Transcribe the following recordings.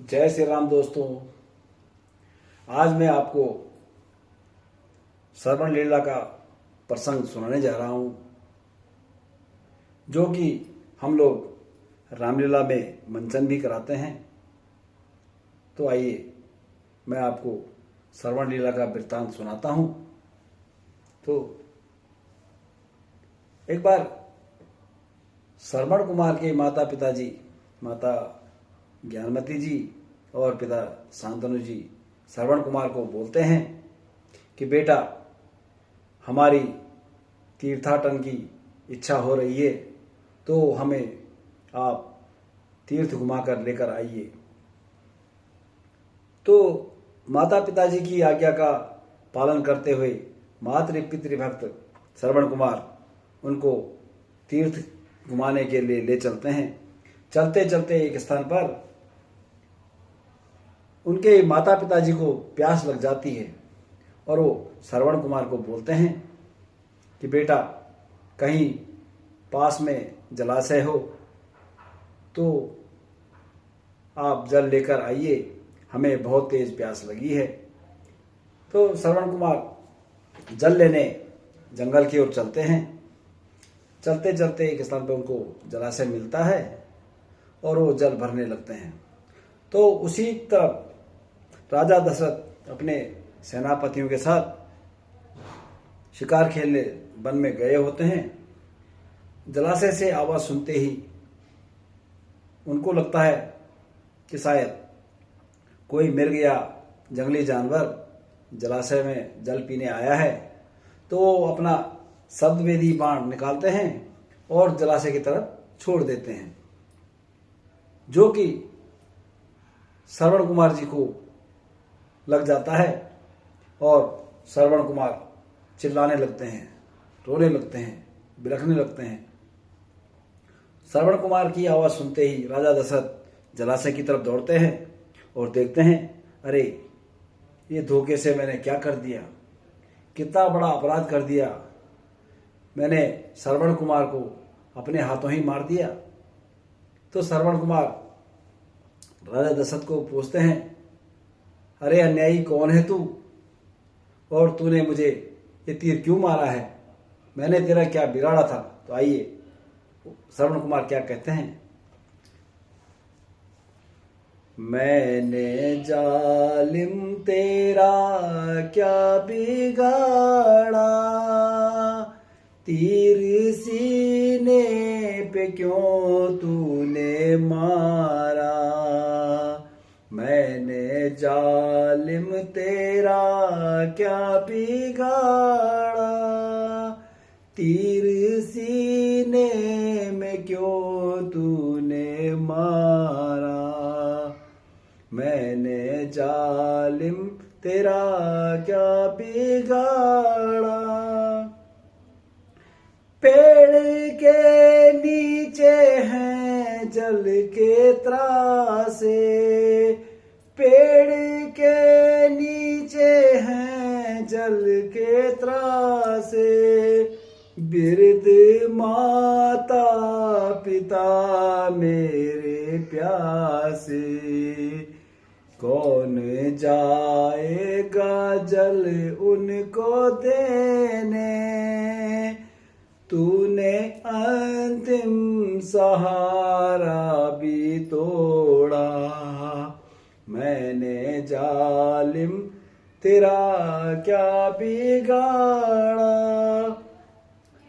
जय श्री राम दोस्तों। आज मैं आपको श्रवण लीला का प्रसंग सुनाने जा रहा हूँ, जो कि हम लोग रामलीला में मंचन भी कराते हैं। तो आइए मैं आपको श्रवण लीला का वृत्तांत सुनाता हूँ। तो एक बार श्रवण कुमार के माता पिताजी, माता ज्ञानमती जी और पिता शांतनु जी श्रवण कुमार को बोलते हैं कि बेटा, हमारी तीर्थाटन की इच्छा हो रही है, तो हमें आप तीर्थ घुमाकर लेकर आइए। तो माता पिताजी की आज्ञा का पालन करते हुए मातृ पितृभक्त श्रवण कुमार उनको तीर्थ घुमाने के लिए ले चलते हैं। चलते चलते एक स्थान पर उनके माता पिताजी को प्यास लग जाती है और वो श्रवण कुमार को बोलते हैं कि बेटा, कहीं पास में जलाशय हो तो आप जल लेकर आइए, हमें बहुत तेज प्यास लगी है। तो श्रवण कुमार जल लेने जंगल की ओर चलते हैं। चलते चलते एक स्थान पर उनको जलाशय मिलता है और वो जल भरने लगते हैं। तो उसी तरफ राजा दशरथ अपने सेनापतियों के साथ शिकार खेलने वन में गए होते हैं। जलाशय से आवाज सुनते ही उनको लगता है कि शायद कोई मृग या जंगली जानवर जलाशय में जल पीने आया है। तो वो अपना शब्दवेदी बाण निकालते हैं और जलाशय की तरफ छोड़ देते हैं, जो कि श्रवण कुमार जी को लग जाता है और श्रवण कुमार चिल्लाने लगते हैं, रोने लगते हैं, बिलखने लगते हैं। श्रवण कुमार की आवाज़ सुनते ही राजा दशरथ जलाशय की तरफ दौड़ते हैं और देखते हैं, अरे ये धोखे से मैंने क्या कर दिया, कितना बड़ा अपराध कर दिया। मैंने श्रवण कुमार को अपने हाथों ही मार दिया। तो श्रवण कुमार राजा दशरथ को पूछते हैं, अरे अन्यायी कौन है तू, और तूने मुझे ये तीर क्यों मारा है, मैंने तेरा क्या बिगाड़ा था। तो आइए श्रवण कुमार क्या कहते हैं। मैंने जालिम तेरा क्या बिगाड़ा, तीर सीने पे क्यों तूने मारा। मैंने जालिम तेरा क्या बिगाड़ा, तीर सीने में क्यों तूने मारा। मैंने जालिम तेरा क्या बिगाड़ा। पेड़ के नीचे हैं जल के त्रासे, पेड़ के नीचे हैं जल के त्रासे। बिरद माता पिता मेरे प्यासे, कौन जाएगा जल उनको देने। तूने अंतिम सहारा भी तोड़ा। मैंने जालिम तेरा क्या बिगाड़ा,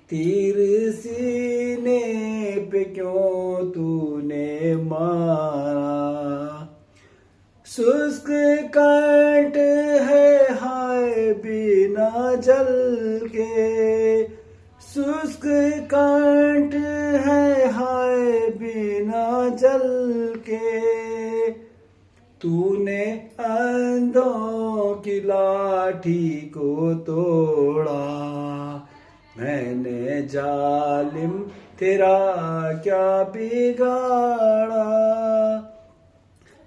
तीर सीने पे क्यों तूने मारा। शुष्क कंठ है हाय बिना जल के, शुष्क कंठ है हाय बिना जल के। तूने अंधों की लाठी को तोड़ा। मैंने जालिम तेरा क्या बिगाड़ा,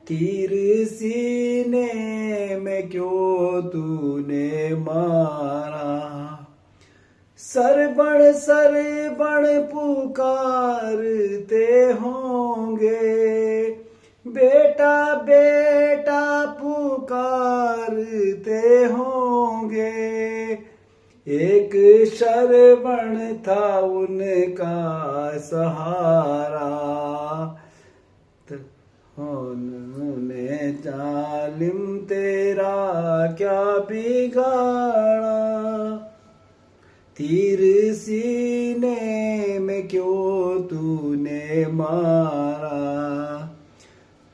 तीर सीने में क्यों तूने मारा। सरबण पुकारते होंगे, बेटा बेटा पुकारते होंगे। एक श्रवण था उनका सहारा, उन्होंने जालिम तेरा क्या बिगाड़ा। तीर सीने में क्यों तूने मारा।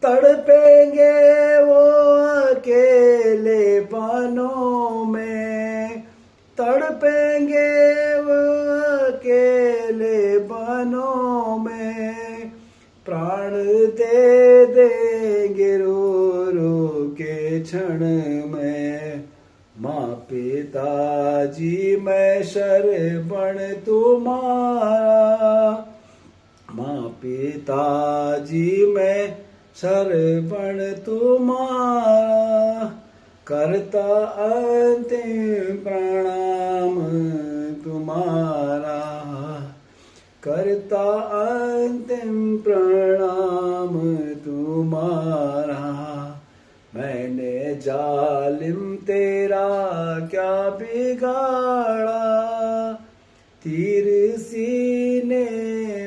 तड़पेंगे वो अकेले बनों में, तड़पेंगे वो अकेले बनों में। प्राण दे देंगे रो रो के क्षण में। माँ पिताजी मैं शरवण तुम्हारा, माँ पिताजी मैं शरवण तुम्हारा। करता अंतिम प्रणाम तुम्हारा, करता अंतिम प्रणाम तुम्हारा। मैंने जालिम तेरा क्या बिगाड़ा। तीर सीने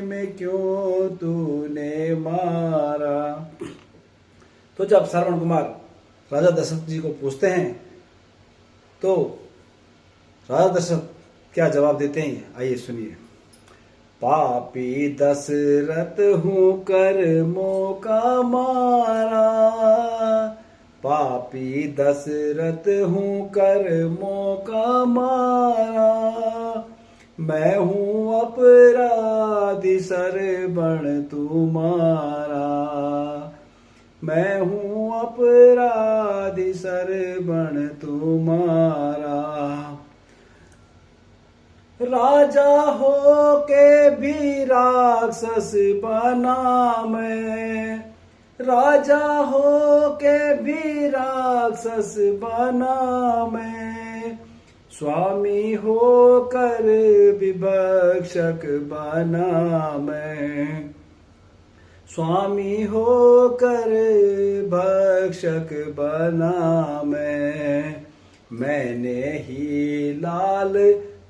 में क्यों तूने मारा। तो जब श्रवण कुमार राजा दशरथ जी को पूछते हैं तो राजा दशरथ क्या जवाब देते हैं, आइए सुनिए। पापी दशरथ हूँ कर्मों का मारा, पापी दशरथ हूँ कर्मों का मारा। मैं हूँ अपराधी शरवण तुम्हारा, मैं हूँ अपराधी शरवण तुम्हारा। राजा हो के भी राक्षस बना मैं, राजा हो के भी राक्षस बना मैं। स्वामी होकर विभक्षक बना मैं, स्वामी होकर भक्षक बना मैं। मैंने ही लाल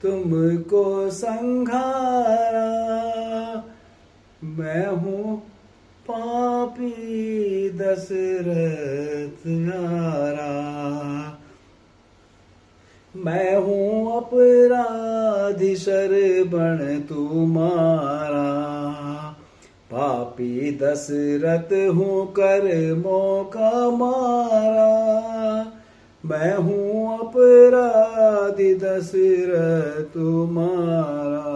तुमको संघारा, मैं हूँ पापी दशरथ यारा। मैं हूँ अपराधी शरवण तुम्हारा, पापी दशरथ हूँ कर्मों का मारा। मैं हूँ अपराधी दशरथ तुम्हारा।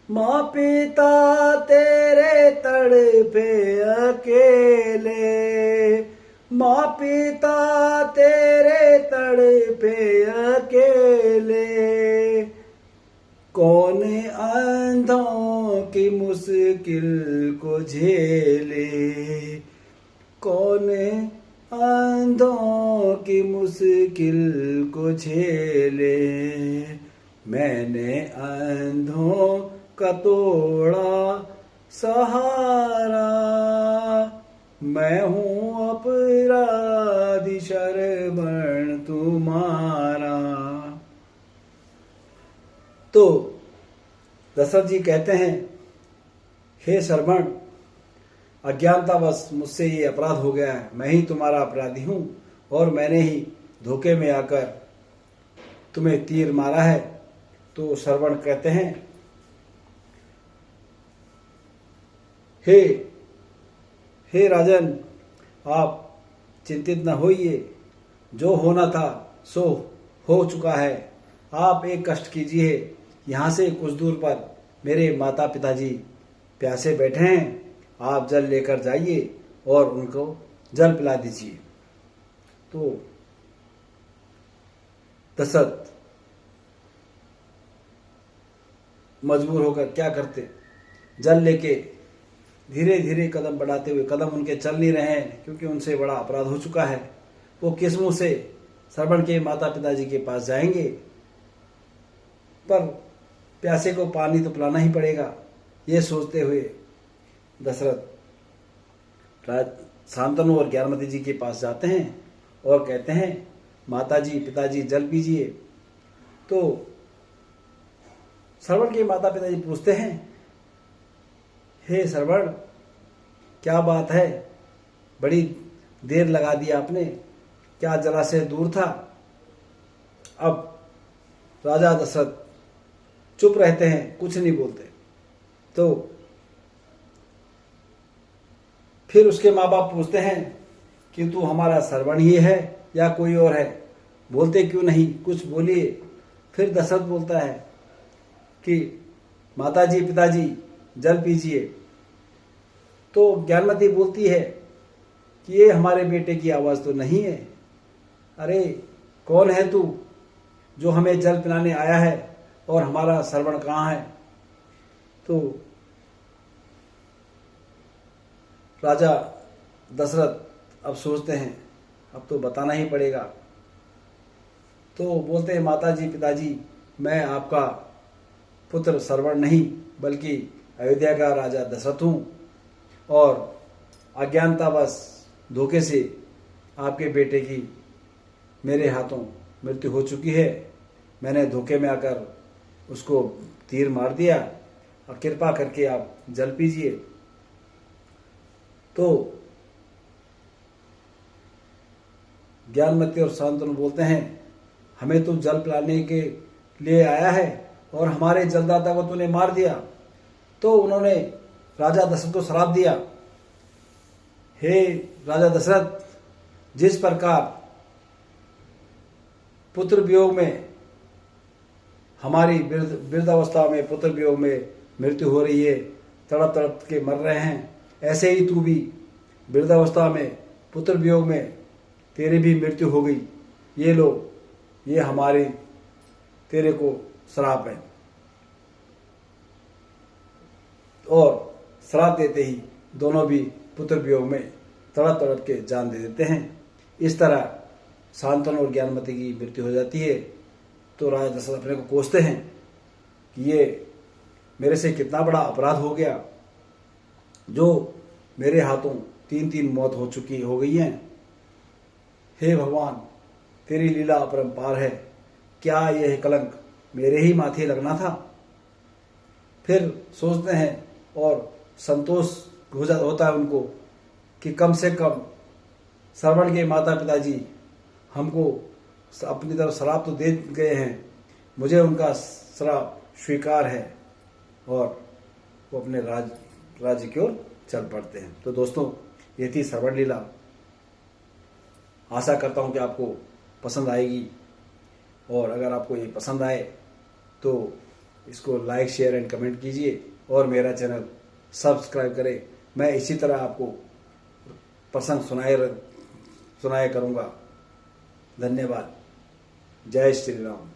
माँ पिता तेरे तड़पे अकेले, माँ पिता तेरे तड़पे अकेले। कौन अंधों की मुश्किल को झेले, कौन अंधों की मुश्किल को झेले। मैंने अंधों का तोड़ा सहारा, मैं हूँ अपराधी शरवण तुम्हारा। तो दशरथ जी कहते हैं, हे श्रवण, अज्ञानतावश मुझसे ये अपराध हो गया है, मैं ही तुम्हारा अपराधी हूं और मैंने ही धोखे में आकर तुम्हें तीर मारा है। तो श्रवण कहते हैं, हे राजन, आप चिंतित न होइए, जो होना था सो हो चुका है। आप एक कष्ट कीजिए, यहाँ से कुछ दूर पर मेरे माता पिताजी प्यासे बैठे हैं, आप जल लेकर जाइए और उनको जल पिला दीजिए। तो दशरथ मजबूर होकर क्या करते, जल लेके धीरे धीरे कदम बढ़ाते हुए, कदम उनके चल नहीं रहे हैं क्योंकि उनसे बड़ा अपराध हो चुका है, वो किस मुंह से श्रवण के माता पिताजी के पास जाएंगे। पर प्यासे को पानी तो पिलाना ही पड़ेगा, ये सोचते हुए दशरथ शांतनु और ज्ञानमती जी के पास जाते हैं और कहते हैं, माताजी पिताजी जल पीजिए। तो श्रवण के माता पिताजी पूछते हैं, हे श्रवण, क्या बात है, बड़ी देर लगा दिया आपने, क्या जलाशय दूर था? अब राजा दशरथ चुप रहते हैं, कुछ नहीं बोलते। तो फिर उसके माँ बाप पूछते हैं कि तू हमारा श्रवण ही है या कोई और है, बोलते क्यों नहीं, कुछ बोलिए। फिर दशरथ बोलता है कि माताजी पिताजी जल पीजिए। तो ज्ञानमती बोलती है कि ये हमारे बेटे की आवाज़ तो नहीं है। अरे कौन है तू जो हमें जल पिलाने आया है और हमारा श्रवण कहाँ है? तो राजा दशरथ अब सोचते हैं, अब तो बताना ही पड़ेगा। तो बोलते हैं, माताजी पिताजी, मैं आपका पुत्र श्रवण नहीं बल्कि अयोध्या का राजा दशरथ हूँ, और अज्ञानतावश धोखे से आपके बेटे की मेरे हाथों मृत्यु हो चुकी है। मैंने धोखे में आकर उसको तीर मार दिया, और कृपा करके आप जल पीजिए। तो ज्ञानमती और शांतनु बोलते हैं, हमें तो जल पिलाने के लिए आया है और हमारे जलदाता को तूने मार दिया। तो उन्होंने राजा दशरथ को श्राप दिया, हे राजा दशरथ, जिस प्रकार पुत्र वियोग में, हमारी वृद्धावस्था में पुत्र वियोग में मृत्यु हो रही है, तड़प तड़प के मर रहे हैं, ऐसे ही तू भी वृद्धावस्था में पुत्र वियोग में तेरी भी मृत्यु हो गई। ये लो, ये हमारे तेरे को श्राप है। और श्राप देते ही दोनों भी पुत्र वियोग में तड़प तड़प के जान दे देते हैं। इस तरह शांतनु और ज्ञानमती की मृत्यु हो जाती है। तो राजा दशरथ अपने को कोसते हैं कि ये मेरे से कितना बड़ा अपराध हो गया, जो मेरे हाथों 3 मौत हो गई हैं। हे भगवान, तेरी लीला अपरंपार है, क्या यह कलंक मेरे ही माथे लगना था? फिर सोचते हैं और संतोष होता है उनको कि कम से कम श्रवण के माता पिताजी हमको अपनी तरफ श्राप तो दे गए हैं, मुझे उनका श्राप स्वीकार है, और वो अपने राज्य की ओर चल पड़ते हैं। तो दोस्तों, ये थी श्रवण लीला। आशा करता हूँ कि आपको पसंद आएगी, और अगर आपको ये पसंद आए तो इसको लाइक शेयर एंड कमेंट कीजिए, और मेरा चैनल सब्सक्राइब करें। मैं इसी तरह आपको प्रसंग सुनाए करूँगा। धन्यवाद। जय श्री राम।